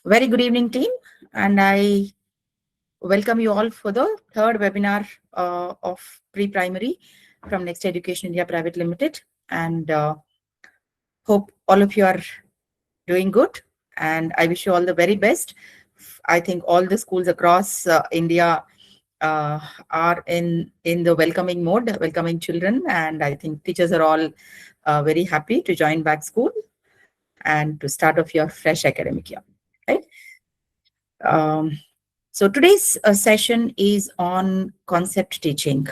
Very good evening, team, and I welcome you all for the third webinar of pre-primary from Next Education India Private Limited, and hope all of you are doing good, and I wish you all the very best. I think all the schools across India are in the welcoming mode, welcoming children, and I think teachers are all very happy to join back school and to start off your fresh academic year, right? Um, so today's session is on concept teaching.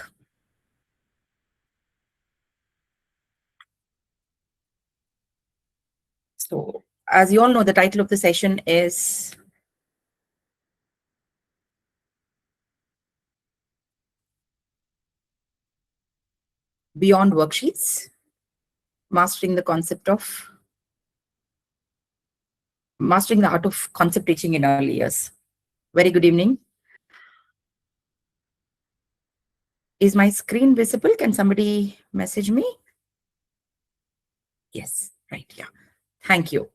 So as you all know, the title of the session is Beyond Worksheets, Mastering the Art of Concept Teaching in Early Years. Very good evening. Is my screen visible? Can somebody message me? Yes, right, yeah. Thank you.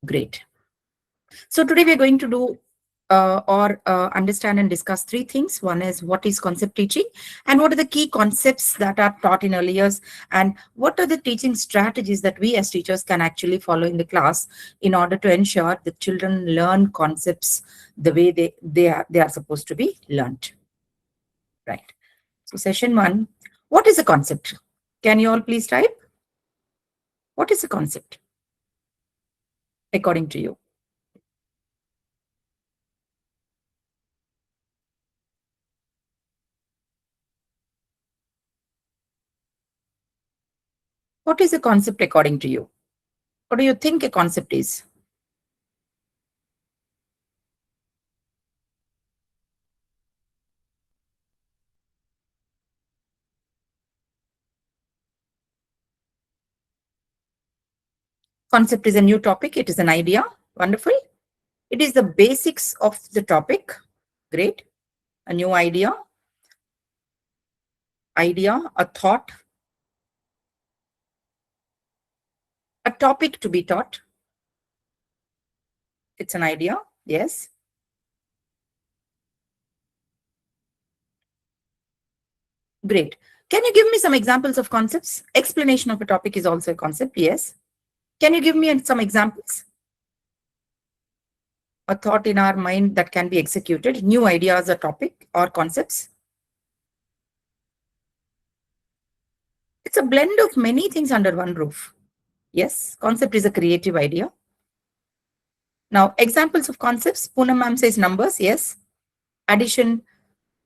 Great. So today we're going to do understand and discuss three things. One is what is concept teaching and what are the key concepts that are taught in early years, and what are the teaching strategies that we as teachers can actually follow in the class in order to ensure the children learn concepts the way they are supposed to be learned. Right. So session one, what is a concept? Can you all please type? What is a concept according to you? What is a concept according to you? What do you think a concept is? Concept is a new topic. It is an idea. Wonderful. It is the basics of the topic. Great. A new idea. A thought. A topic to be taught. It's an idea. Yes. Great. Can you give me some examples of concepts? Explanation of a topic is also a concept. Yes. Can you give me some examples? A thought in our mind that can be executed. New ideas, a topic or concepts. It's a blend of many things under one roof. Yes, concept is a creative idea. Now, examples of concepts. Poonam ma'am says numbers. Yes. Addition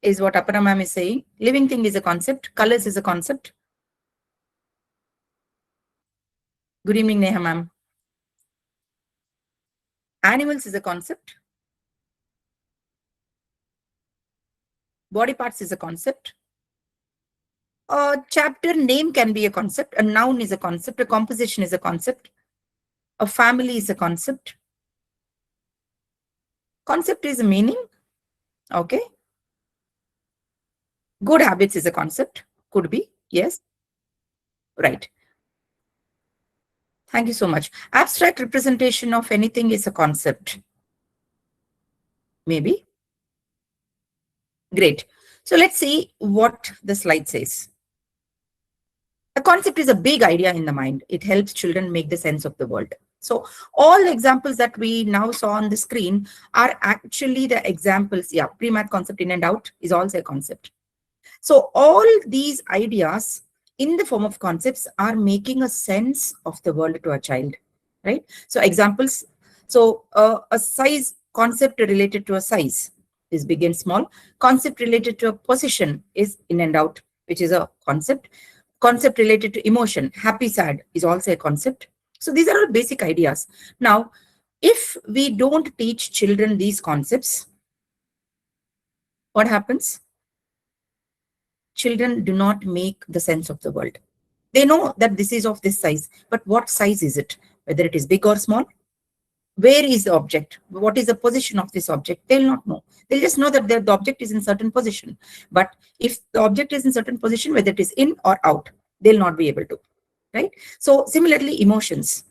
is what Aparna ma'am is saying. Living thing is a concept. Colors is a concept. Good evening, Neha ma'am. Animals is a concept. Body parts is a concept. A chapter name can be a concept. A noun is a concept. A composition is a concept. A family is a concept. Concept is a meaning. Okay. Good habits is a concept. Could be. Yes. Right. Thank you so much. Abstract representation of anything is a concept. Maybe. Great. So let's see what the slide says. A concept is a big idea in the mind. It helps children make the sense of the world. So all the examples that we now saw on the screen are actually the examples. Yeah, pre-math concept in and out is also a concept. So all these ideas in the form of concepts are making a sense of the world to a child, right? So examples. So a size concept related to a size is big and small. Concept related to a position is in and out, which is a concept. Concept related to emotion, happy, sad is also a concept. So these are all basic ideas. Now, if we don't teach children these concepts, what happens? Children do not make the sense of the world. They know that this is of this size, but what size is it? Whether it is big or small? Where is the object? What is the position of this object? They'll not know. They'll just know that the object is in certain position. But if the object is in certain position, whether it is in or out, they'll not be able to, right? So similarly, emotions.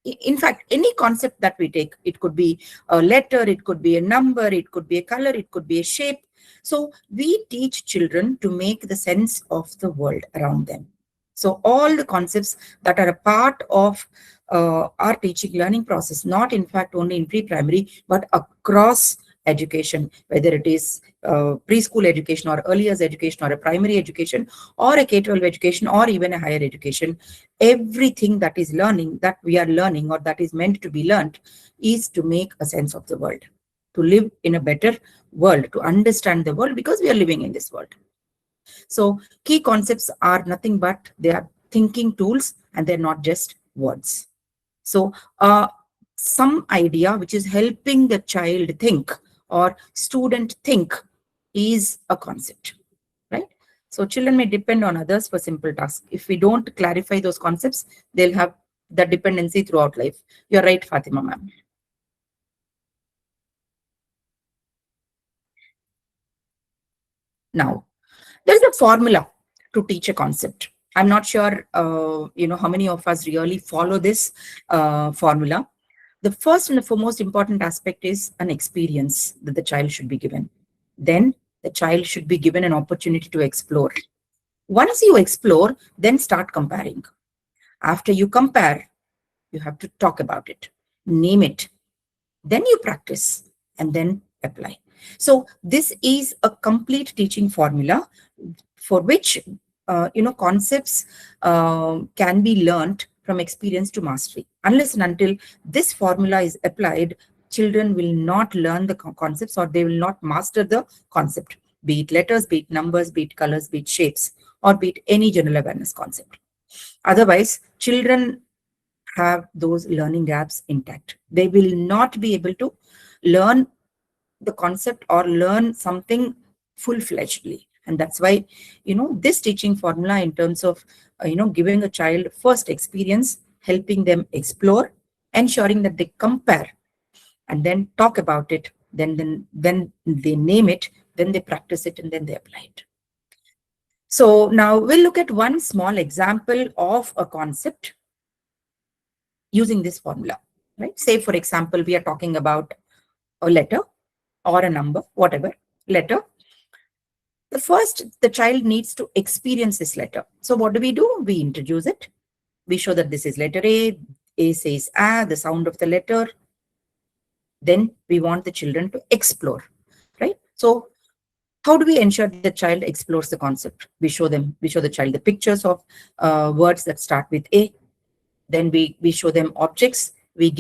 In fact, any concept that we take, it could be a letter, it could be a number, it could be a color, it could be a shape. So we teach children to make the sense of the world around them. So all the concepts that are a part of our teaching learning process, not in fact only in pre-primary, but across education, whether it is preschool education or early years education or a primary education or a K-12 education or even a higher education, everything that is learning, that we are learning or that is meant to be learned, is to make a sense of the world, to live in a better world, to understand the world, because we are living in this world. So key concepts are nothing but they are thinking tools, and they're not just words. So some idea which is helping the child think or student think is a concept, right? So children may depend on others for simple tasks. If we don't clarify those concepts, they'll have the dependency throughout life. You're right, Fatima ma'am. Now, there's a formula to teach a concept. I'm not sure, how many of us really follow this formula. The first and the foremost important aspect is an experience that the child should be given. Then the child should be given an opportunity to explore. Once you explore, then start comparing. After you compare, you have to talk about it, name it, then you practice, and then apply. So this is a complete teaching formula for which concepts can be learned from experience to mastery. Unless and until this formula is applied, children will not learn the concepts, or they will not master the concept, be it letters, be it numbers, be it colors, be it shapes, or be it any general awareness concept. Otherwise, children have those learning gaps intact. They will not be able to learn the concept or learn something full-fledgedly. And that's why, this teaching formula in terms of, giving a child first experience, helping them explore, ensuring that they compare, and then talk about it, then they name it, then they practice it, and then they apply it. So now we'll look at one small example of a concept using this formula, right? Say, for example, we are talking about a letter or a number, whatever, letter. The child needs to experience this letter. So what do? We introduce it. We show that this is letter A. A says A, the sound of the letter. Then we want the children to explore, right? So how do we ensure the child explores the concept? We show the child the pictures of words that start with A. Then we show them objects. We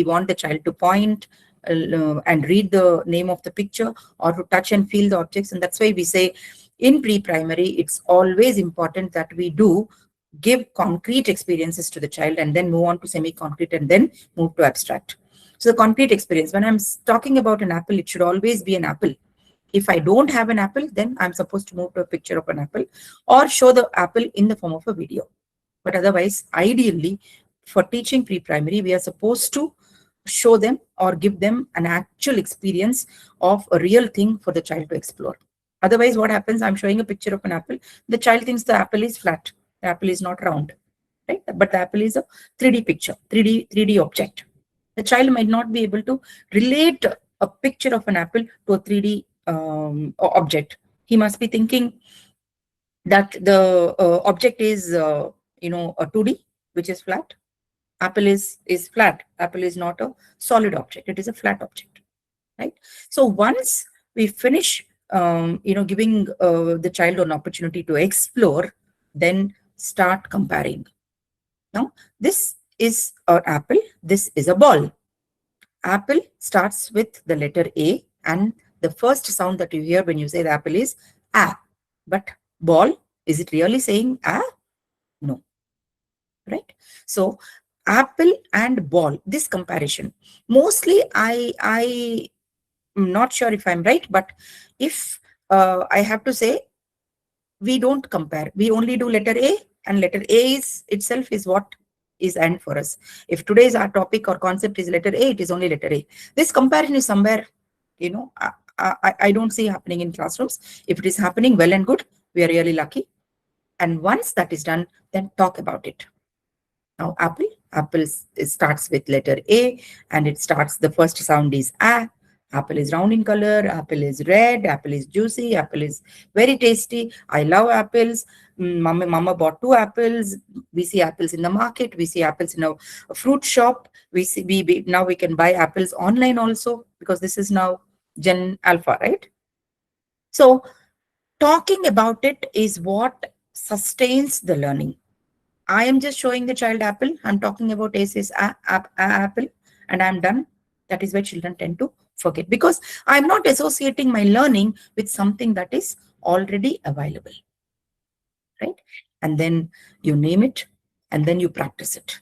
want the child to point and read the name of the picture, or to touch and feel the objects. And that's why we say in pre-primary, it's always important that we do give concrete experiences to the child, and then move on to semi-concrete, and then move to abstract. So the concrete experience, when I'm talking about an apple, it should always be an apple. If I don't have an apple, then I'm supposed to move to a picture of an apple, or show the apple in the form of a video. But otherwise, ideally, for teaching pre-primary, we are supposed to show them or give them an actual experience of a real thing for the child to explore. Otherwise, what happens? I'm showing a picture of an apple. The child thinks the apple is flat. The apple is not round, right? But the apple is a 3D picture, 3D object. The child might not be able to relate a picture of an apple to a 3D object. He must be thinking that the object is, a 2D, which is flat. Apple is flat. Apple is not a solid object. It is a flat object, right? So once we finish, giving the child an opportunity to explore, then start comparing. Now, this is an apple. This is a ball. Apple starts with the letter A, and the first sound that you hear when you say the apple is A. But ball, is it really saying A? No, right? So apple and ball, this comparison, mostly I'm not sure if I'm right, but if I have to say, we don't compare. We only do letter A, and letter A itself is what is and for us. If today's our topic or concept is letter A, it is only letter A. This comparison is somewhere, I don't see happening in classrooms. If it is happening, well and good. We are really lucky. And once that is done, then talk about it. Now, apple starts with letter A, and it starts, the first sound is A. Apple is round in color, apple is red, apple is juicy, apple is very tasty. I love apples. Mama bought 2 apples. We see apples in the market. We see apples in a fruit shop. We see now we can buy apples online also, because this is now Gen Alpha, right? So talking about it is what sustains the learning. I am just showing the child apple. I'm talking about A says apple, and I'm done. That is why children tend to forget, because I'm not associating my learning with something that is already available, right? And then you name it, and then you practice it,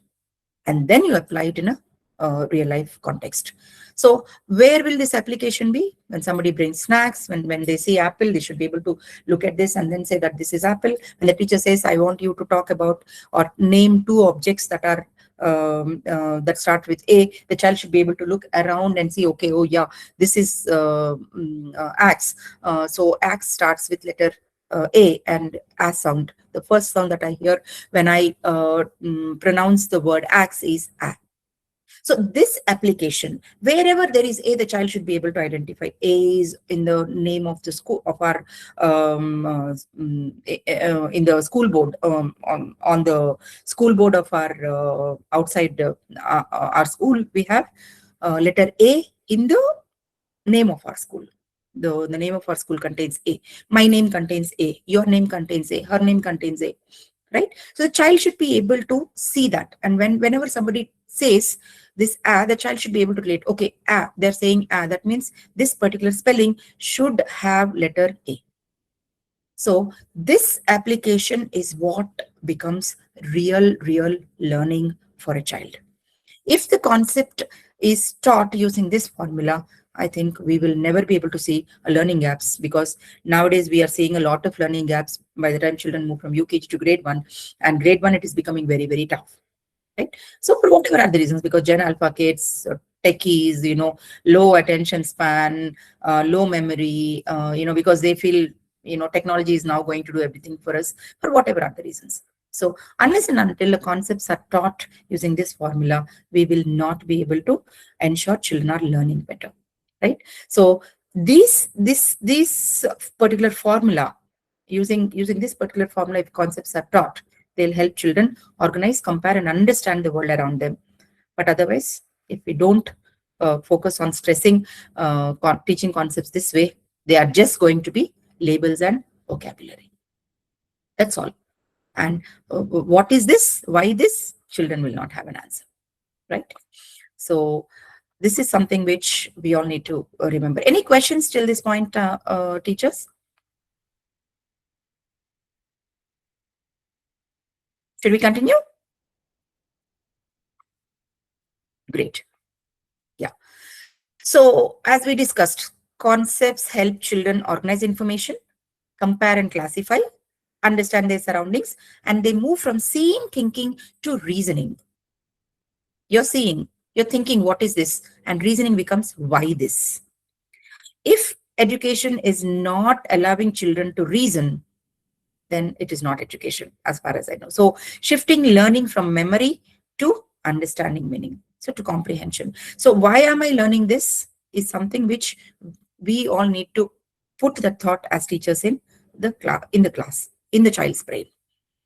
and then you apply it in a real life context. So where will this application be? When somebody brings snacks, when they see apple, they should be able to look at this and then say that this is apple. When the teacher says, I want you to talk about or name 2 objects that are that start with A, the child should be able to look around and see, okay, oh yeah, this is axe. So axe starts with letter A and A sound. The first sound that I hear when I pronounce the word axe is A. So this application, wherever there is A, the child should be able to identify. A is in the name of the school of our in the school board, on the school board of our outside our school. We have letter A in the name of our school. The name of our school contains A. My name contains A. Your name contains A. Her name contains A. Right? So the child should be able to see that. And whenever somebody says this A, the child should be able to relate. Okay, A, they're saying A. That means this particular spelling should have letter A. So this application is what becomes real learning for a child. If the concept is taught using this formula, I think we will never be able to see a learning gaps, because nowadays we are seeing a lot of learning gaps by the time children move from UKG to grade 1, and grade 1 it is becoming very tough, right? So for whatever are the reasons, because Gen Alpha kids, techies, low attention span, low memory, because they feel technology is now going to do everything for us, for whatever are the reasons. So unless and until the concepts are taught using this formula, we will not be able to ensure children are learning better, right? So this particular formula, using this particular formula, if concepts are taught, they'll help children organize, compare, and understand the world around them. But otherwise, if we don't focus on stressing teaching concepts this way, they are just going to be labels and vocabulary. That's all. And what is this? Why this? Children will not have an answer, right? So this is something which we all need to remember. Any questions till this point, teachers? Should we continue? Great. Yeah. So as we discussed, concepts help children organize information, compare and classify, understand their surroundings, and they move from seeing, thinking to reasoning. You're seeing, you're thinking, what is this? And reasoning becomes, why this? If education is not allowing children to reason, then it is not education, as far as I know. So shifting learning from memory to understanding meaning, so to comprehension. So why am I learning this is something which we all need to put the thought as teachers in the class, in the child's brain.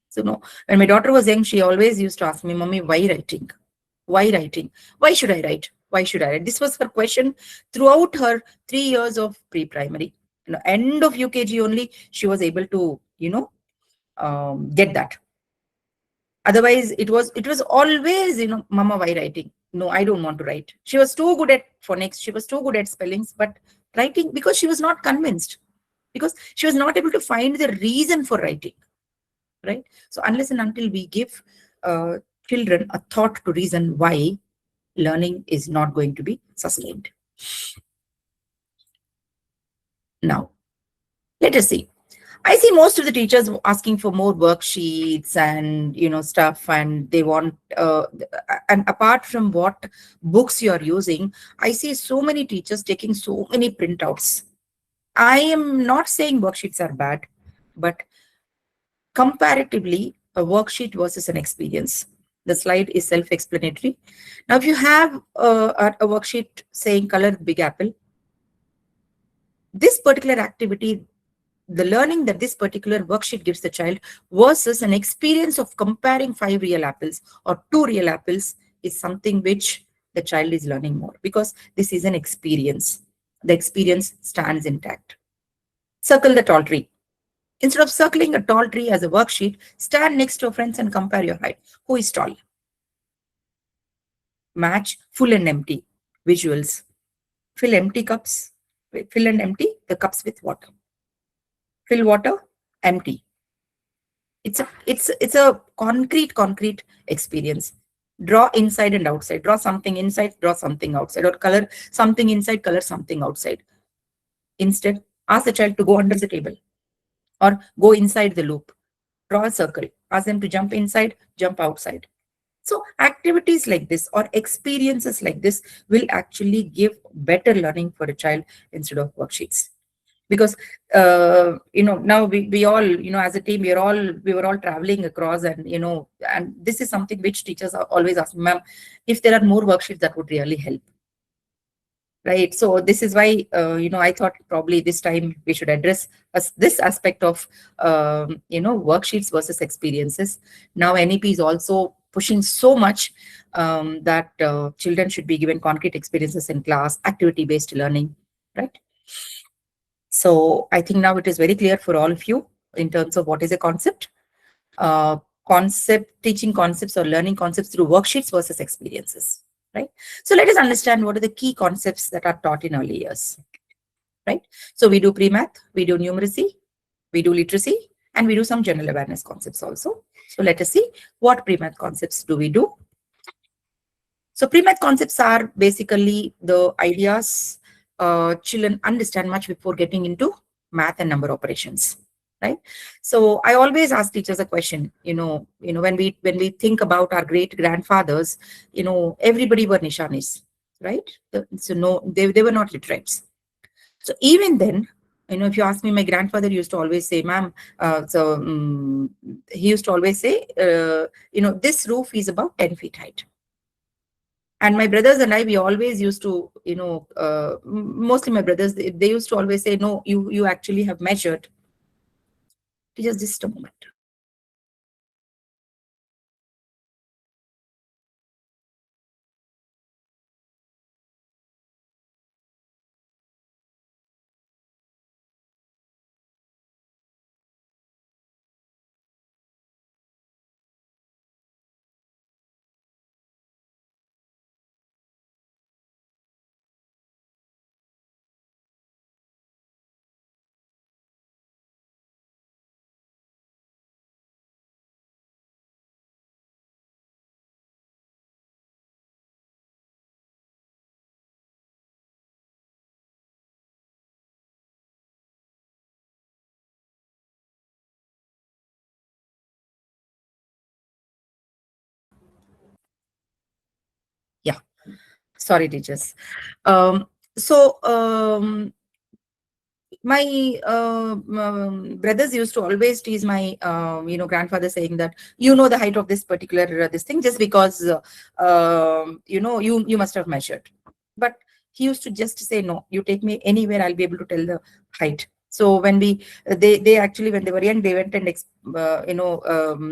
So no, when my daughter was young, she always used to ask me, Mommy, why writing? Why writing? Why should I write? Why should I write? This was her question throughout her 3 years of pre-primary. End of UKG only, she was able to, get that. Otherwise, it was always, Mama, why writing? No, I don't want to write. She was too good at phonics. She was too good at spellings, but writing, because she was not convinced, because she was not able to find the reason for writing, right? So unless and until we give children a thought to reason why, learning is not going to be sustained. Now, let us see. I see most of the teachers asking for more worksheets and stuff, and they want and apart from what books you are using, I see so many teachers taking so many printouts. I am not saying worksheets are bad, but comparatively a worksheet versus an experience. The slide is self-explanatory. Now, if you have a worksheet saying color the big apple, this particular activity, the learning that this particular worksheet gives the child versus an experience of comparing 5 real apples or 2 real apples is something which the child is learning more, because this is an experience. The experience stands intact. Circle the tall tree. Instead of circling a tall tree as a worksheet, stand next to a friend and compare your height. Who is tall? Match full and empty visuals. Fill empty cups. Fill and empty the cups with water. Fill water, empty. It's a concrete experience. Draw inside and outside. Draw something inside, draw something outside, or color something inside, color something outside. Instead, ask the child to go under the table or go inside the loop. Draw a circle. Ask them to jump inside, jump outside. So activities like this or experiences like this will actually give better learning for a child instead of worksheets. Because now we all, as a team, we were all traveling across, and and this is something which teachers are always asking, ma'am, if there are more worksheets, that would really help. Right. So this is why, I thought probably this time we should address this aspect of, worksheets versus experiences. Now, NEP is also pushing so much that children should be given concrete experiences in class, activity-based learning, right? So I think now it is very clear for all of you in terms of what is a concept. Teaching concepts or learning concepts through worksheets versus experiences. Right. So let us understand what are the key concepts that are taught in early years. Right. So we do pre-math, we do numeracy, we do literacy, and we do some general awareness concepts also. So let us see what pre-math concepts do we do. So pre-math concepts are basically the ideas children understand much before getting into math and number operations. Right. So I always ask teachers a question, when we think about our great grandfathers, everybody were nishanis, right? So no, they were not literates. So even then, if you ask me, my grandfather used to always say, ma'am, he used to always say, this roof is about 10 feet height. And my brothers and I, we always used to, mostly my brothers, they used to always say, no, you actually have measured. Just a moment. Yeah, sorry, teachers. So my brothers used to always tease my grandfather, saying that the height of this particular this thing just because you must have measured. But he used to just say, no, you take me anywhere, I'll be able to tell the height. So when they actually, when they were young, they went and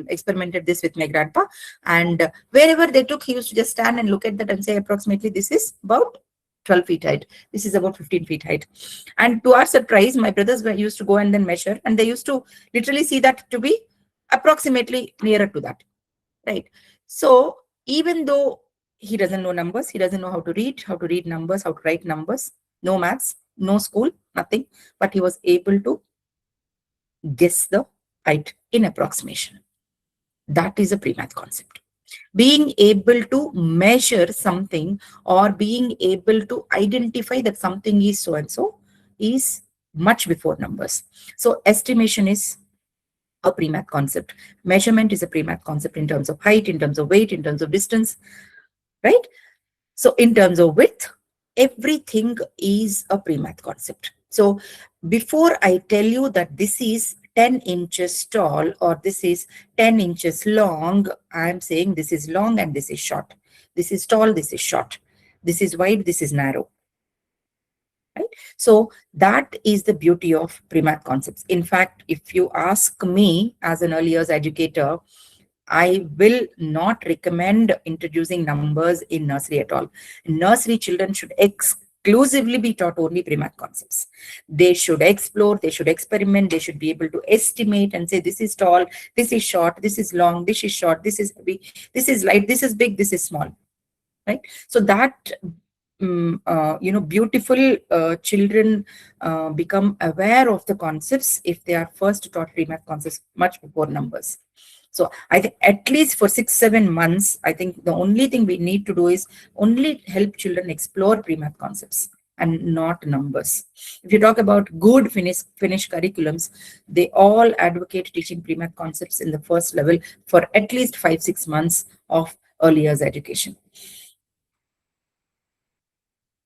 experimented this with my grandpa, and wherever they took, he used to just stand and look at that and say, approximately this is about 12 feet height, this is about 15 feet height. And to our surprise, my brothers used to go and then measure, and they used to literally see that to be approximately nearer to that, right? So even though he doesn't know numbers, he doesn't know how to read numbers, how to write numbers, no maths, no school, nothing, but he was able to guess the height in approximation. That is a pre-math concept. Being able to measure something or being able to identify that something is so and so is much before numbers. So estimation is a pre-math concept. Measurement is a pre-math concept in terms of height, in terms of weight, in terms of distance, right? So in terms of width, everything is a pre-math concept. So before I tell you that this is 10 inches tall or this is 10 inches long, I'm saying this is long and this is short. This is tall, this is short. This is wide, this is narrow. Right? So that is the beauty of pre-math concepts. In fact, if you ask me as an early years educator, I will not recommend introducing numbers in nursery at all. Nursery children should exclusively be taught only pre-math concepts. They should explore, they should experiment, they should be able to estimate and say this is tall, this is short, this is long, this is short, this is heavy, this is light, this is big, this is small. Right? So that beautiful children become aware of the concepts if they are first taught pre-math concepts much before numbers. So I think at least for 6-7 months, I think the only thing we need to do is only help children explore pre-math concepts and not numbers. If you talk about good Finnish curriculums, they all advocate teaching pre-math concepts in the first level for at least 5-6 months of early years education.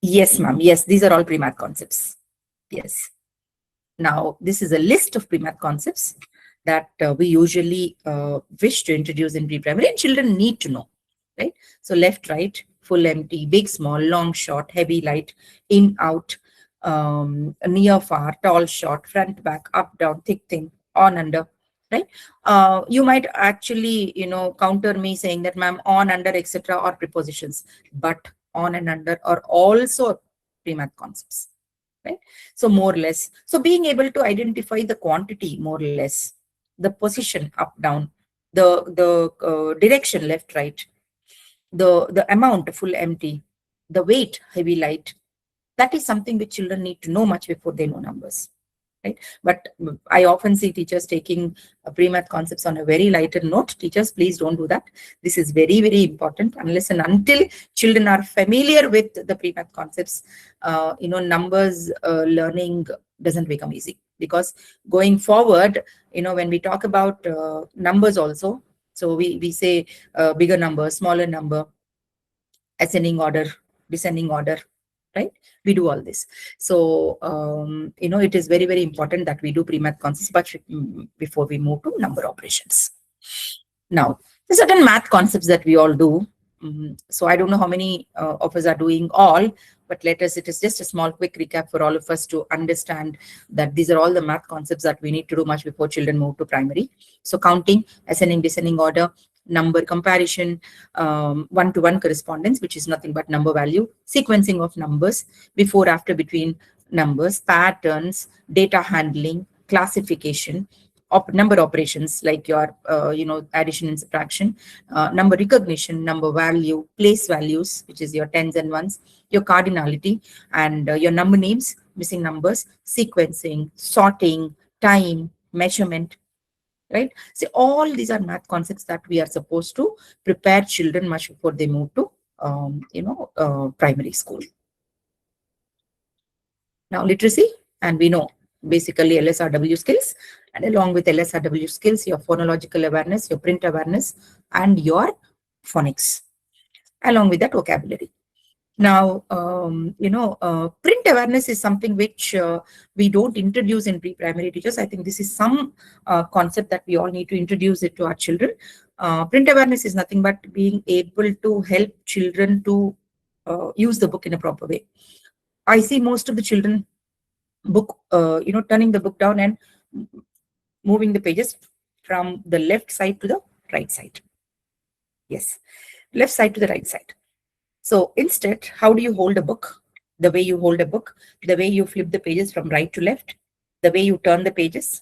Yes, ma'am. Yes, these are all pre-math concepts. Yes. Now, this is a list of pre-math concepts that we usually wish to introduce in pre-primary and children need to know, right? So left, right, full, empty, big, small, long, short, heavy, light, in, out, near, far, tall, short, front, back, up, down, thick, thin, on, under, right? You might actually, counter me saying that, ma'am, on, under, etc. are prepositions, but on and under are also pre-math concepts, right? So more or less, so being able to identify the quantity more or less, the position up, down, the direction left, right, the amount full, empty, the weight heavy, light, that is something which children need to know much before they know numbers. Right? But I often see teachers taking pre-math concepts on a very lighter note. Teachers, please don't do that. This is very, very important. Unless and until children are familiar with the pre-math concepts, numbers learning doesn't become easy. Because going forward, when we talk about numbers also, so we say bigger number, smaller number, ascending order, descending order, right? We do all this. So, it is very, very important that we do pre-math concepts but before we move to number operations. Now, there's certain math concepts that we all do. So I don't know how many of us are doing all, but it is just a small quick recap for all of us to understand that these are all the math concepts that we need to do much before children move to primary. So counting, ascending, descending order, number comparison, one-to-one correspondence, which is nothing but number value, sequencing of numbers, before, after, between numbers, patterns, data handling, classification, number operations like your addition and subtraction, number recognition, number value, place values, which is your tens and ones, your cardinality, and your number names, missing numbers, sequencing, sorting, time, measurement, right? So all these are math concepts that we are supposed to prepare children much before they move to primary school. Now literacy, and we know basically LSRW skills, and along with LSRW skills, your phonological awareness, your print awareness, and your phonics, along with that vocabulary. Now, print awareness is something which we don't introduce in pre-primary teachers. I think this is some concept that we all need to introduce it to our children. Print awareness is nothing but being able to help children to use the book in a proper way. I see most of the children turning the book down and moving the pages from the left side to the right side. Yes, left side to the right side. So instead, how do you hold a book? The way you hold a book, the way you flip the pages from right to left, the way you turn the pages,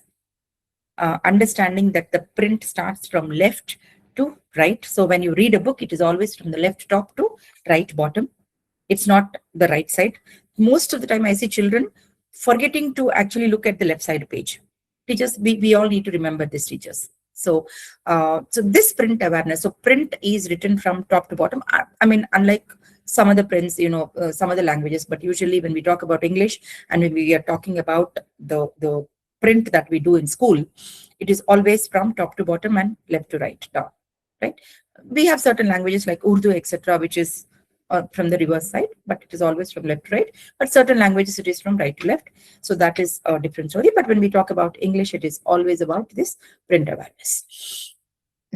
understanding that the print starts from left to right. So when you read a book, it is always from the left top to right bottom. It's not the right side. Most of the time I see children forgetting to actually look at the left side page. Teachers, we all need to remember this, teachers. So, so this print awareness, so print is written from top to bottom. I mean, unlike some other prints, some other languages, but usually when we talk about English and when we are talking about the print that we do in school, it is always from top to bottom and left to right down, right? We have certain languages like Urdu, etc., which is from the reverse side, but it is always from left to right. But certain languages it is from right to left. So that is a different story. But when we talk about English, it is always about this print awareness.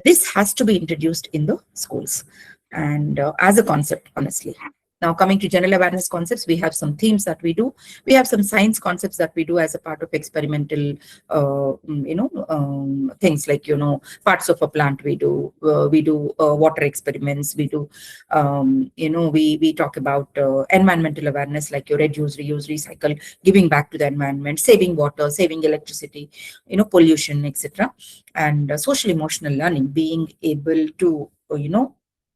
This has to be introduced in the schools and as a concept, honestly. Now, coming to general awareness concepts, we have some themes that we do. We have some science concepts that we do as a part of experimental, things like, parts of a plant we do. We do water experiments. We do, we talk about environmental awareness, like your reduce, reuse, recycle, giving back to the environment, saving water, saving electricity, pollution, etc. And social emotional learning, being able to,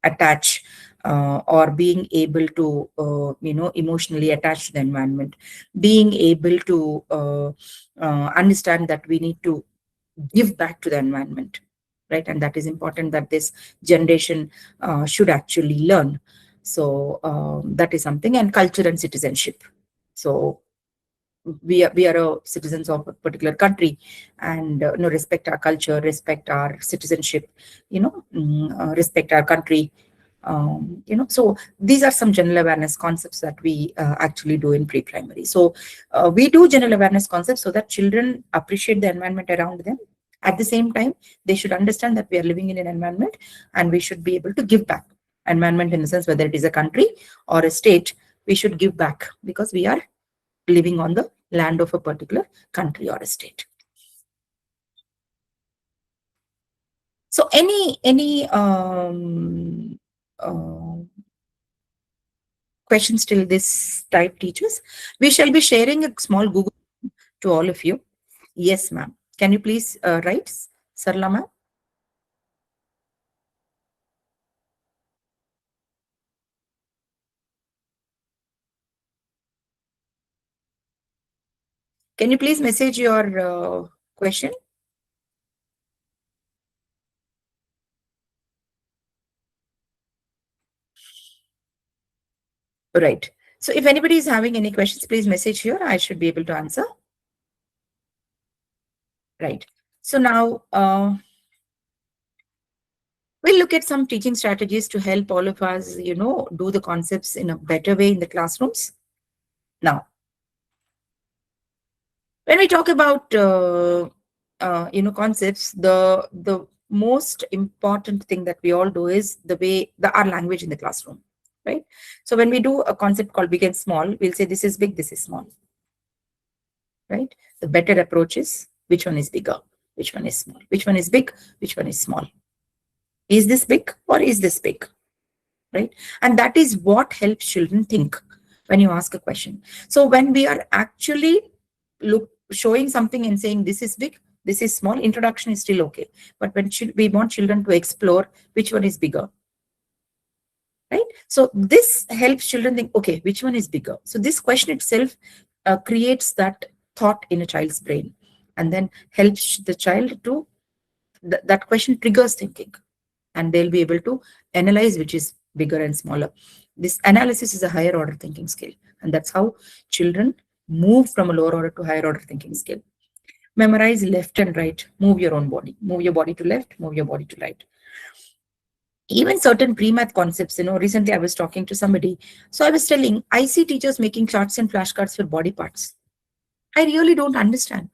attach or being able to emotionally attach to the environment, being able to understand that we need to give back to the environment, right? And that is important, that this generation should actually learn. So that is something. And culture and citizenship. So we are citizens of a particular country, and respect our culture, respect our citizenship, respect our country. So these are some general awareness concepts that we actually do in pre-primary. So we do general awareness concepts so that children appreciate the environment around them. At the same time, they should understand that we are living in an environment and we should be able to give back. Environment in the sense, whether it is a country or a state, we should give back because we are living on the land of a particular country or a state. So any questions till this type, teachers? We shall be sharing a small Google to all of you. Yes, ma'am. Can you please write, Sarla ma'am? Can you please message your question? Right. So if anybody is having any questions, please message here. I should be able to answer. Right. So now we'll look at some teaching strategies to help all of us, do the concepts in a better way in the classrooms. Now, when we talk about concepts, the most important thing that we all do is our language in the classroom, right? So when we do a concept called big and small, we'll say this is big, this is small, right? The better approach is which one is bigger, which one is small, which one is big, which one is small. Is this big or is this big, right? And that is what helps children think when you ask a question. So when we are actually showing something and saying this is big, this is small, introduction is still okay. But when we want children to explore which one is bigger, right? So this helps children think, okay, which one is bigger? So this question itself creates that thought in a child's brain, and then helps the child to, that question triggers thinking, and they'll be able to analyze which is bigger and smaller. This analysis is a higher order thinking skill, and that's how children move from a lower order to higher order thinking skill. Memorize left and right, move your own body, move your body to left, move your body to right. Even certain pre-math concepts, recently I was talking to somebody. So I was telling, I see teachers making charts and flashcards for body parts. I really don't understand.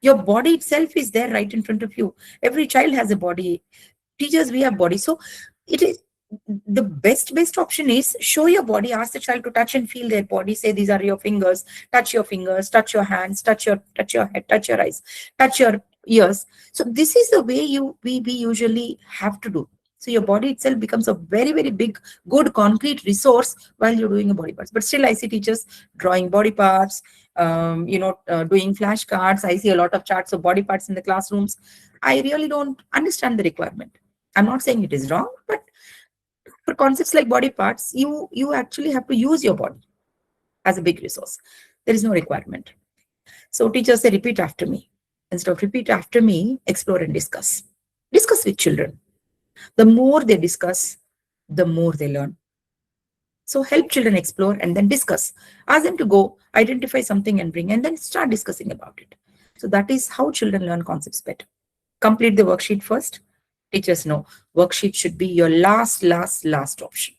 Your body itself is there right in front of you. Every child has a body. Teachers, we have body. So it is the best option is show your body, ask the child to touch and feel their body, say these are your fingers, touch your hands, touch your head, touch your eyes, touch your ears. So this is the way we usually have to do. So your body itself becomes a very, very big, good, concrete resource while you're doing a body parts. But still I see teachers drawing body parts, doing flashcards. I see a lot of charts of body parts in the classrooms. I really don't understand the requirement. I'm not saying it is wrong, but for concepts like body parts, you actually have to use your body as a big resource. There is no requirement. So teachers say, repeat after me. Instead of repeat after me, explore and discuss. Discuss with children. The more they discuss, the more they learn. So help children explore and then discuss. Ask them to go, identify something and bring, and then start discussing about it. So that is how children learn concepts better. Complete the worksheet first. Teachers know worksheet should be your last option.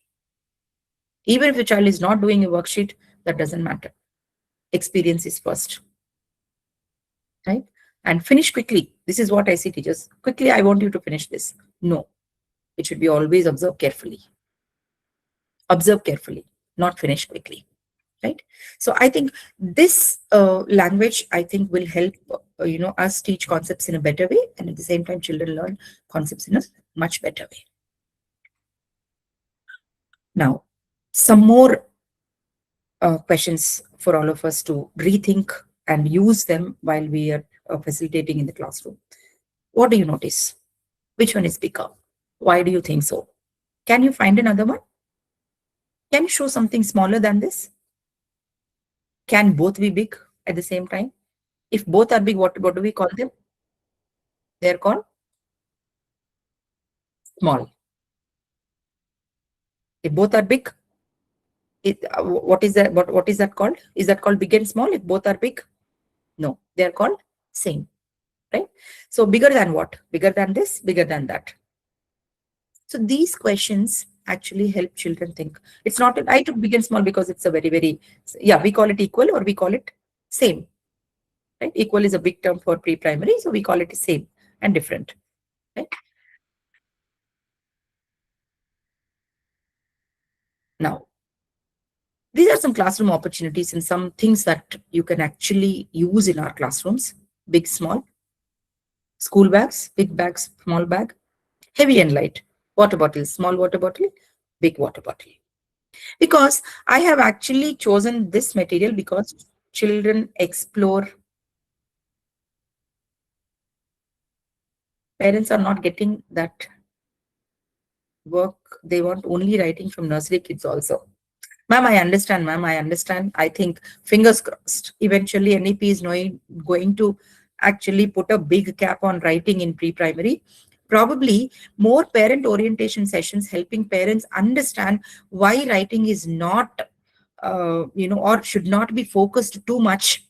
Even if the child is not doing a worksheet, that doesn't matter. Experience is first, right? And finish quickly. This is what I see teachers. Quickly, I want you to finish this. No, it should be always observe carefully. Observe carefully, not finish quickly, right? So I think this language, I think, will help us teach concepts in a better way, and at the same time children learn concepts in a much better way. Now, some more questions for all of us to rethink and use them while we are facilitating in the classroom. What do you notice? Which one is bigger? Why do you think so? Can you find another one? Can you show something smaller than this? Can both be big at the same time? If both are big, what do we call them? They're called small. If both are big, what is that? What is that called? Is that called big and small? If both are big, no, they are called same, right? So bigger than what? Bigger than this, bigger than that. So these questions actually help children think. It's not, I took big and small because it's a very, yeah, we call it equal or we call it same, right? Equal is a big term for pre-primary, so we call it same and different, right? Now, these are some classroom opportunities and some things that you can actually use in our classrooms. Big, small, school bags, big bags, small bag, heavy and light, water bottle, small water bottle, big water bottle. Because I have actually chosen this material because children explore. Parents are not getting that work. They want only writing from nursery kids also. Ma'am, I understand, ma'am, I understand. I think, fingers crossed, eventually NEP is going to actually put a big cap on writing in pre-primary. Probably more parent orientation sessions helping parents understand why writing is not, or should not be focused too much.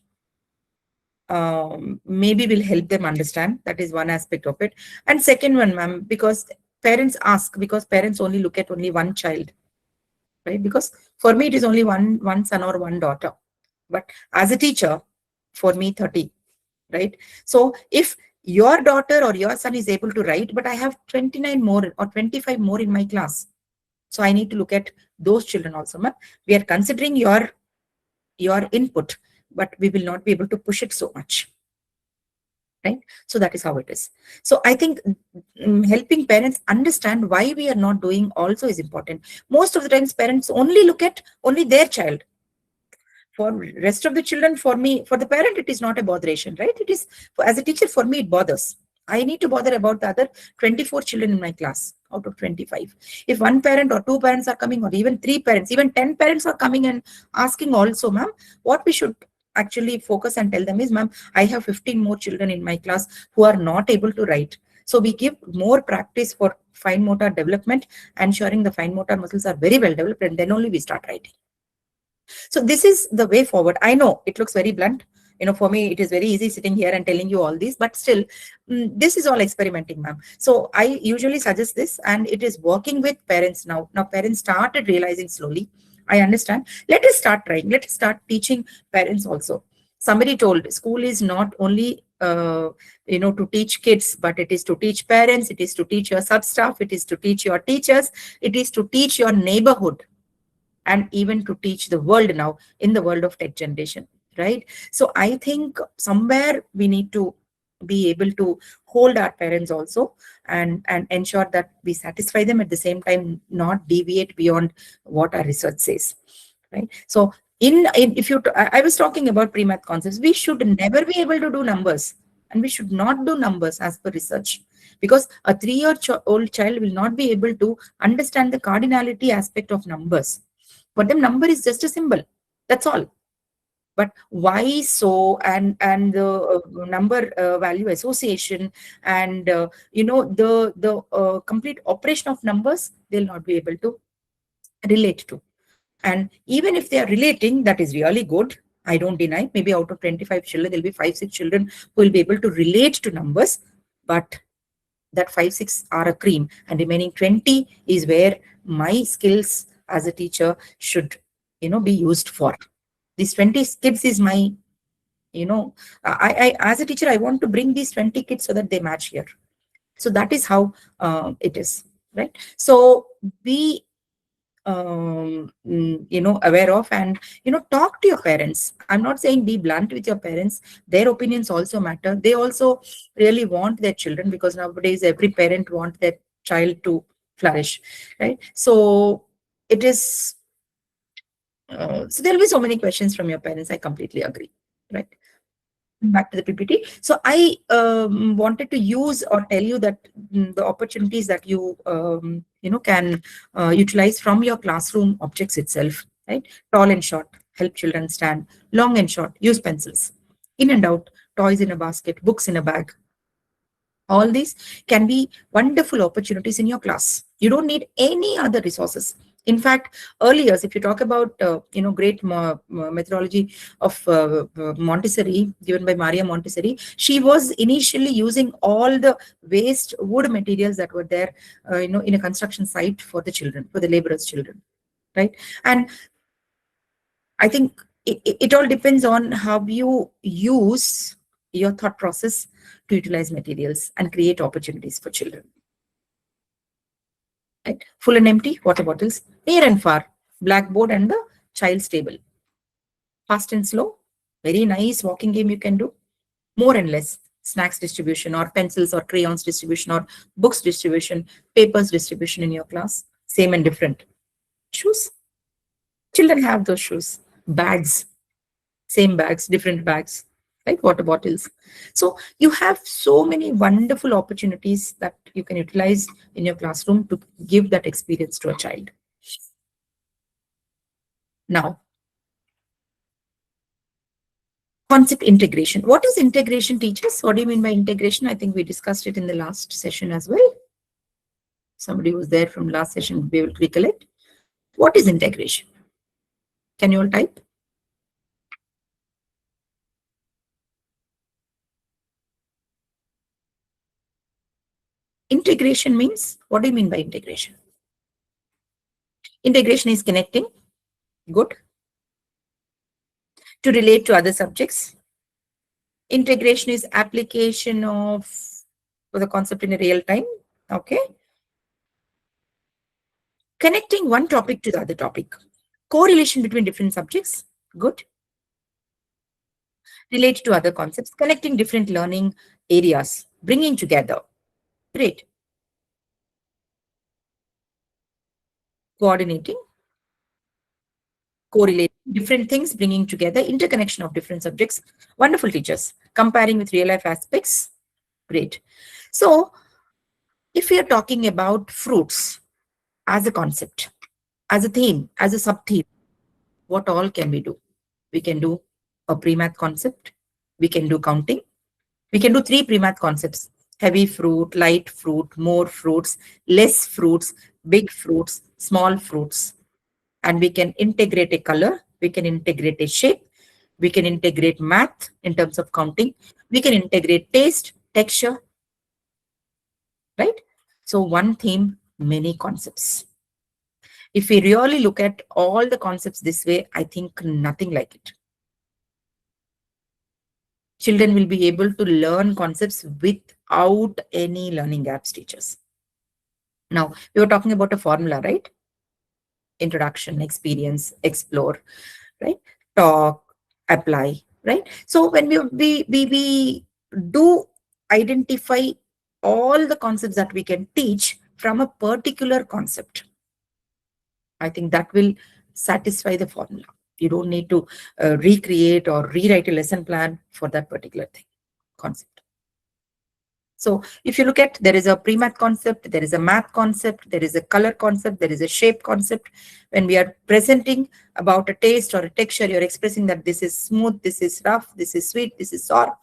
Maybe will help them understand. That is one aspect of it. And second one, ma'am, because parents ask, because parents only look at only one child, right? Because for me, it is only one son or one daughter. But as a teacher, for me, 30, right? So if your daughter or your son is able to write, but I have 29 more or 25 more in my class. So I need to look at those children also, ma'am. We are considering your input, but we will not be able to push it so much. Right? So that is how it is. So I think helping parents understand why we are not doing also is important. Most of the times parents only look at only their child. For rest of the children, for me, for the parent, it is not a botheration, right? It is, as a teacher, for me, it bothers. I need to bother about the other 24 children in my class out of 25. If one parent or two parents are coming, or even three parents, even 10 parents are coming and asking also, ma'am, what we should actually focus and tell them is, ma'am, I have 15 more children in my class who are not able to write. So we give more practice for fine motor development, ensuring the fine motor muscles are very well developed, and then only we start writing. So this is the way forward. I know it looks very blunt. For me, it is very easy sitting here and telling you all these, but still, this is all experimenting, ma'am. So I usually suggest this, and it is working with parents now. Now parents started realizing slowly. I understand. Let us start trying. Let us start teaching parents also. Somebody told school is not only to teach kids, but it is to teach parents. It is to teach your sub staff. It is to teach your teachers. It is to teach your neighborhood, and even to teach the world now in the world of tech generation, right? So I think somewhere we need to be able to hold our parents also, and ensure that we satisfy them, at the same time not deviate beyond what our research says, right? So if you I was talking about pre-math concepts, we should never be able to do numbers, and we should not do numbers as per research, because a 3-year-old child will not be able to understand the cardinality aspect of numbers. For them, number is just a symbol. That's all. But why so, and the number value association, and the complete operation of numbers, they'll not be able to relate to. And even if they are relating, that is really good. I don't deny. Maybe out of 25 children, there'll be 5-6 children who will be able to relate to numbers. But that 5-6 are a cream, and remaining 20 is where my skills as a teacher should, be used for. These 20 kids is my, I as a teacher, I want to bring these 20 kids so that they match here. So that is how it is, right? So be aware of, and talk to your parents. I'm not saying be blunt with your parents. Their opinions also matter. They also really want their children, because nowadays every parent want their child to flourish, right? So it is so there'll be so many questions from your parents. I completely agree, right? Back to the PPT. So I wanted to use or tell you that the opportunities that you can utilize from your classroom objects itself, right? Tall and short, help children stand. Long and short, use pencils. In and out, toys in a basket, books in a bag. All these can be wonderful opportunities in your class. You don't need any other resources. In fact, earlier, if you talk about great methodology of Montessori, given by Maria Montessori, she was initially using all the waste wood materials that were there, in a construction site for the children, for the laborers' children, right? And I think it all depends on how you use your thought process to utilize materials and create opportunities for children. Right? Full and empty water bottles, near and far, blackboard and the child's table. Fast and slow, very nice walking game you can do. More and less, snacks distribution, or pencils or crayons distribution, or books distribution, papers distribution in your class. Same and different. Shoes. Children have those shoes. Bags. Same bags, different bags, right? Water bottles. So you have so many wonderful opportunities that you can utilize in your classroom to give that experience to a child. Now, concept integration. What is integration, teachers? What do you mean by integration? I think we discussed it in the last session as well. Somebody was there from last session will be able to recollect. What is integration? Can you all type? Integration means, what do you mean by integration? Integration is connecting. Good. To relate to other subjects. Integration is application of the concept in a real time. Okay. Connecting one topic to the other topic. Correlation between different subjects. Good. Relate to other concepts. Connecting different learning areas. Bringing together. Great. Coordinating. Correlating different things, bringing together, interconnection of different subjects. Wonderful, teachers. Comparing with real life aspects. Great. So if we are talking about fruits as a concept, as a theme, as a sub-theme, what all can we do? We can do a pre-math concept. We can do counting. We can do 3 pre-math concepts: heavy fruit, light fruit, more fruits, less fruits, big fruits, small fruits. And we can integrate a color. We can integrate a shape. We can integrate math in terms of counting. We can integrate taste, texture, right? So one theme, many concepts. If we really look at all the concepts this way, I think nothing like it. Children will be able to learn concepts without any learning gaps, teachers. Now, we were talking about a formula, right? Introduction, experience, explore, right? Talk, apply, right? So when we do identify all the concepts that we can teach from a particular concept, I think that will satisfy the formula. You don't need to recreate or rewrite a lesson plan for that particular thing, concept. So if you look at, there is a pre-math concept, there is a math concept, there is a color concept, there is a shape concept. When we are presenting about a taste or a texture, you're expressing that this is smooth, this is rough, this is sweet, this is sour.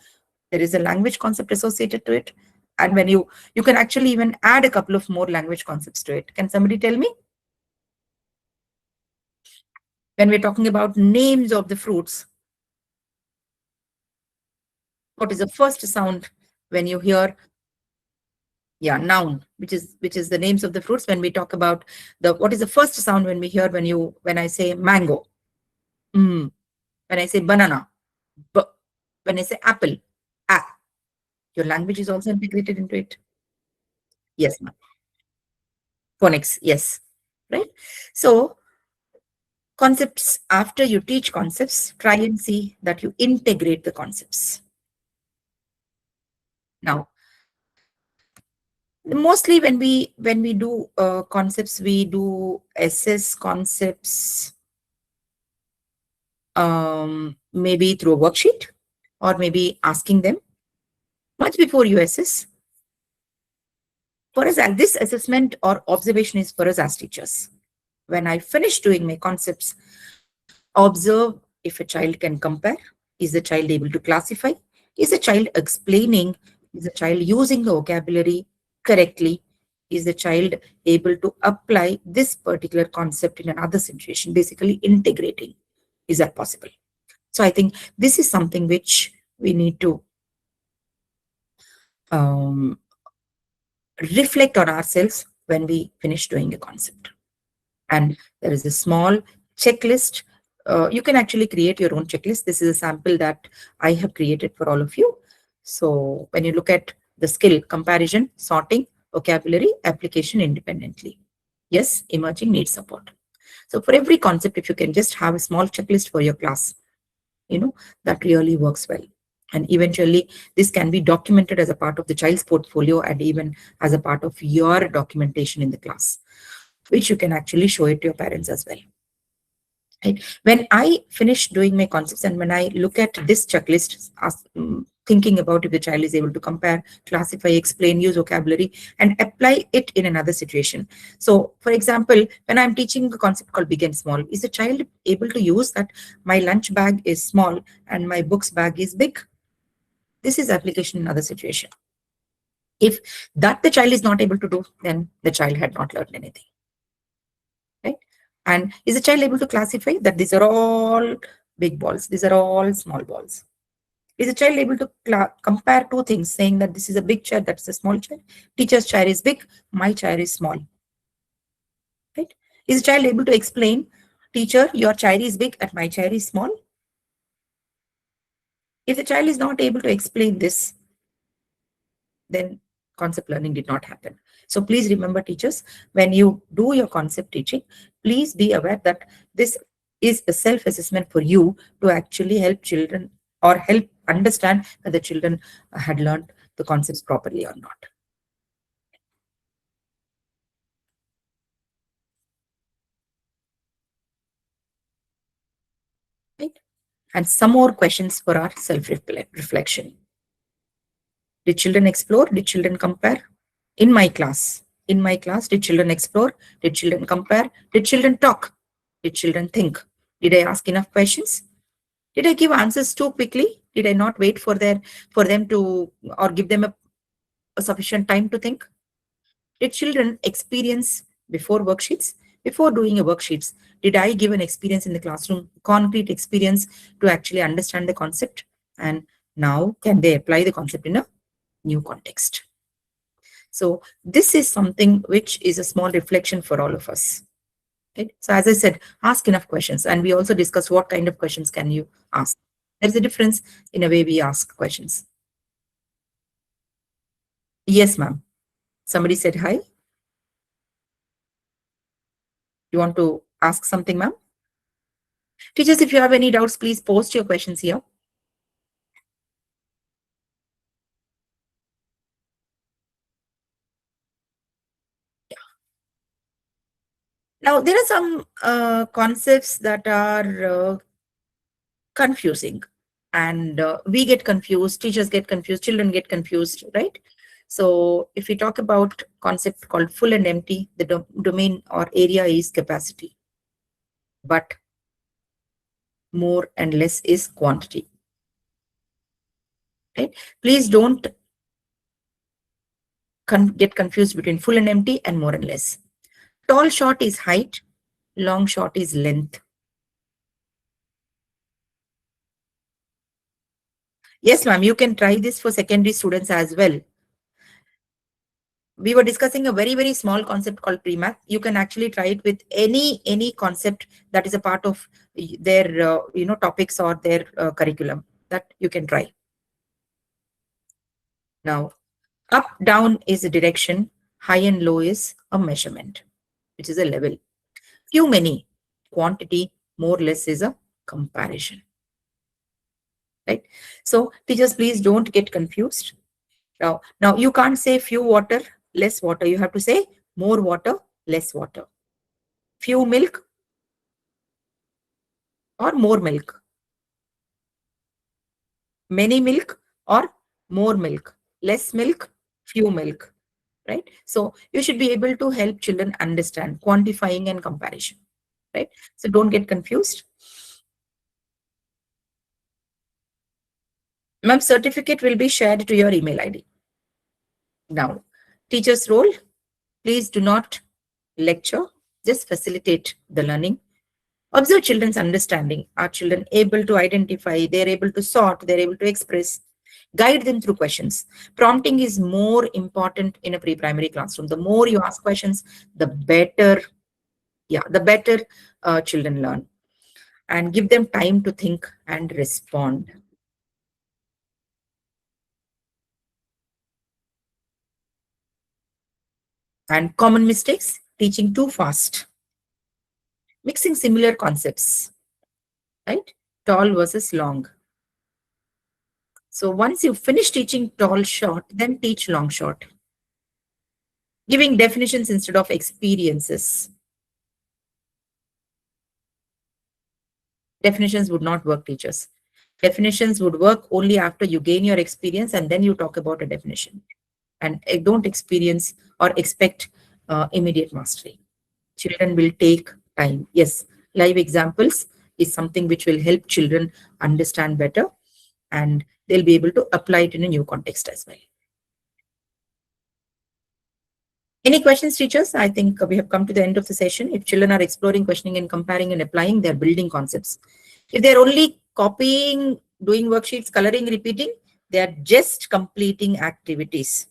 There is a language concept associated to it. And when you can actually even add a couple of more language concepts to it. Can somebody tell me? When we're talking about names of the fruits, what is the first sound when you hear Yeah, noun, which is the names of the fruits. When we talk about the what is the first sound when we hear when I say mango, mm. When I say banana, b. When I say apple, a. Your language is also integrated into it. Yes, ma'am. Phonics, yes. Right. So concepts, after you teach concepts, try and see that you integrate the concepts. Now, mostly when we do concepts, we do assess concepts, maybe through a worksheet or maybe asking them much before you assess. For us, and this assessment or observation is for us as teachers. When I finish doing my concepts, observe if a child can compare. Is the child able to classify? Is the child explaining? Is the child using the vocabulary correctly? Is the child able to apply this particular concept in another situation? Basically, integrating. Is that possible? So I think this is something which we need to um, reflect on ourselves when we finish doing a concept. And there is a small checklist. You can actually create your own checklist. This is a sample that I have created for all of you. So when you look at the skill comparison, sorting, vocabulary, application independently. Yes, emerging needs support. So for every concept, if you can just have a small checklist for your class, that really works well. And eventually, this can be documented as a part of the child's portfolio and even as a part of your documentation in the class, which you can actually show it to your parents as well. Right? When I finish doing my concepts and when I look at this checklist, thinking about if the child is able to compare, classify, explain, use vocabulary, and apply it in another situation. So, for example, when I'm teaching a concept called big and small, is the child able to use that my lunch bag is small and my books bag is big? This is application in another situation. If that the child is not able to do, then the child had not learned anything. Right? And is the child able to classify that these are all big balls, these are all small balls? Is the child able to compare two things, saying that this is a big chair, that's a small chair? Teacher's chair is big, my chair is small. Right? Is the child able to explain, teacher, your chair is big and my chair is small? If the child is not able to explain this, then concept learning did not happen. So please remember, teachers, when you do your concept teaching, please be aware that this is a self-assessment for you to actually help children or help understand that the children had learned the concepts properly or not. Right? And some more questions for our self-reflection. Did children explore? Did children compare? In my class, did children explore? Did children compare? Did children talk? Did children think? Did I ask enough questions? Did I give answers too quickly? Did I not wait for them to or give them a sufficient time to think? Did children experience before worksheets? Before doing a worksheets, did I give an experience in the classroom, concrete experience to actually understand the concept? And now can they apply the concept in a new context? So this is something which is a small reflection for all of us. Right? So as I said, ask enough questions. And we also discussed what kind of questions can you ask. There's a difference in a way we ask questions. Yes, ma'am. Somebody said hi. You want to ask something, ma'am? Teachers, if you have any doubts, please post your questions here. Now, there are some concepts that are confusing, and we get confused, teachers get confused, children get confused, right? So if we talk about concept called full and empty, the domain or area is capacity, but more and less is quantity. Right? Please don't get confused between full and empty and more and less. Tall short is height, long short is length. Yes, ma'am, you can try this for secondary students as well. we were discussing a very, very small concept called pre-math. You can actually try it with any concept that is a part of their topics or their curriculum, that you can try. Now, up down is a direction, high and low is a measurement, which is a level. Few, many, quantity, more, less is a comparison. Right? So teachers, please don't get confused. Now you can't say few water, less water. You have to say more water, less water. Few milk or more milk. Many milk or more milk. Less milk, few milk. Right? So you should be able to help children understand quantifying and comparison. Right? So don't get confused. Ma'am, certificate will be shared to your email ID. Now, teacher's role, please do not lecture, just facilitate the learning. Observe children's understanding. Are children able to identify? They're able to sort, they're able to express. Guide them through questions. Prompting is more important in a pre-primary classroom. The more you ask questions, the better, children learn. And give them time to think and respond. And common mistakes, teaching too fast. Mixing similar concepts, right? Tall versus long. So once you finish teaching tall short, then teach long short. Giving definitions instead of experiences. Definitions would not work, teachers. Definitions would work only after you gain your experience and then you talk about a definition. And don't experience or expect immediate mastery. Children will take time. Yes, live examples is something which will help children understand better, and they'll be able to apply it in a new context as well. Any questions, teachers? I think we have come to the end of the session. If children are exploring, questioning, and comparing and applying, they're building concepts. If they're only copying, doing worksheets, coloring, repeating, they're just completing activities.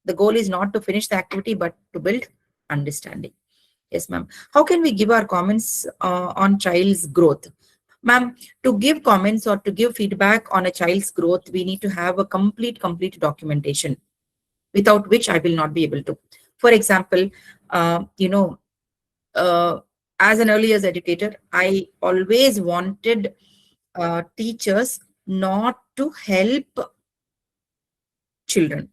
The goal is not to finish the activity, but to build understanding. Yes, ma'am. How can we give our comments on child's growth? Ma'am, to give comments or to give feedback on a child's growth, we need to have a complete documentation, without which I will not be able to. For example, as an early years educator, I always wanted teachers not to help children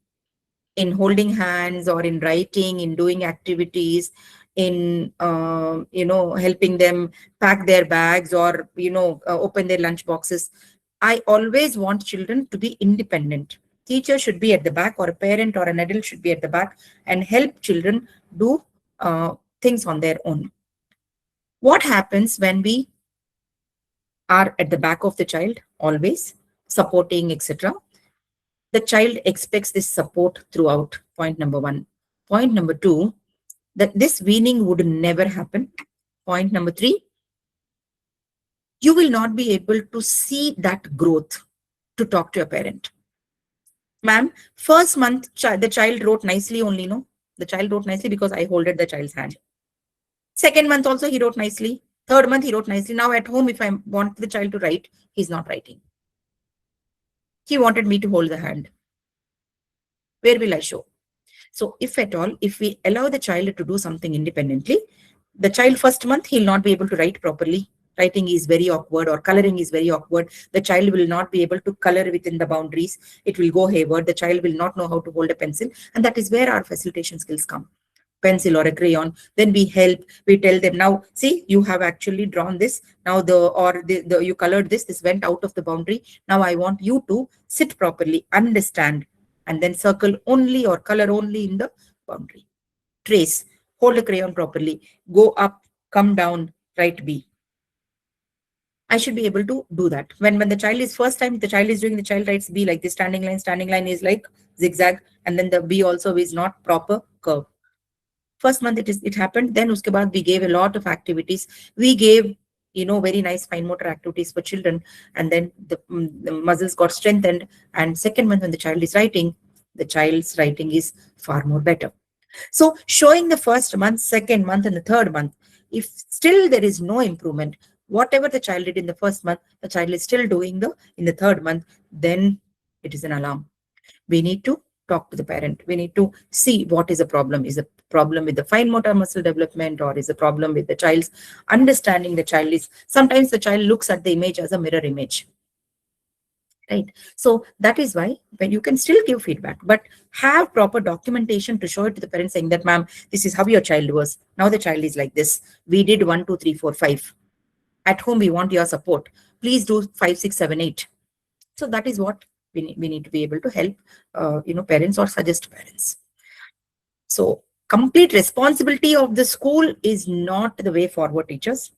in holding hands or in writing, in doing activities, in helping them pack their bags or open their lunch boxes. I always want children to be independent. Teacher should be at the back, or a parent or an adult should be at the back and help children do things on their own. What happens when we are at the back of the child, always supporting, etc.? The child expects this support throughout. Point number one. Point number two, that this weaning would never happen. Point number three, you will not be able to see that growth to talk to your parent. Ma'am, first month, the child wrote nicely only, no? The child wrote nicely because I holded the child's hand. Second month also, he wrote nicely. Third month, he wrote nicely. Now at home, if I want the child to write, he's not writing. He wanted me to hold the hand. Where will I show? So if at all, if we allow the child to do something independently, the child first month, he'll not be able to write properly. Writing is very awkward, or coloring is very awkward. The child will not be able to color within the boundaries. It will go hayward. The child will not know how to hold a pencil. And that is where our facilitation skills come. Pencil or a crayon. Then we help, we tell them, now, see, you have actually drawn this. Now you colored this. This went out of the boundary. Now I want you to sit properly, understand, and then circle only or color only in the boundary. Trace, hold a crayon properly, go up, come down, write B. I should be able to do that. When the child is first time, the child is doing, the child writes B like this, standing line is like zigzag, and then the B also is not proper curve. First month it happened. Then uske baad we gave a lot of activities. We gave very nice fine motor activities for children, and then the muscles got strengthened. And second month when the child is writing, the child's writing is far more better. So showing the first month, second month, and the third month, if still there is no improvement, whatever the child did in the first month, the child is still doing in the third month, then it is an alarm. We need to talk to the parent. We need to see what is the problem. Is the problem with the fine motor muscle development, or is the problem with the child's understanding? The child is, sometimes the child looks at the image as a mirror image, right? So that is why when you can still give feedback, but have proper documentation to show it to the parents, saying that, ma'am, this is how your child was. Now the child is like this. We did 1, 2, 3, 4, 5. At home, we want your support. Please do 5, 6, 7, 8. So that is what we need to be able to help, parents, or suggest parents. So complete responsibility of the school is not the way forward, teachers.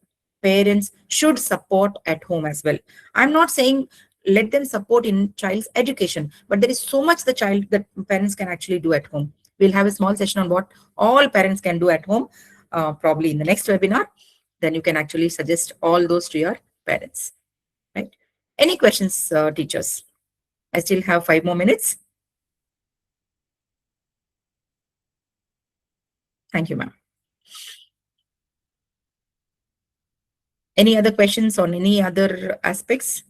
Parents should support at home as well. I'm not saying let them support in child's education, but there is so much that parents can actually do at home. We'll have a small session on what all parents can do at home, probably in the next webinar. Then you can actually suggest all those to your parents, right? Any questions, teachers? I still have 5 more minutes. Thank you, ma'am. Any other questions on any other aspects?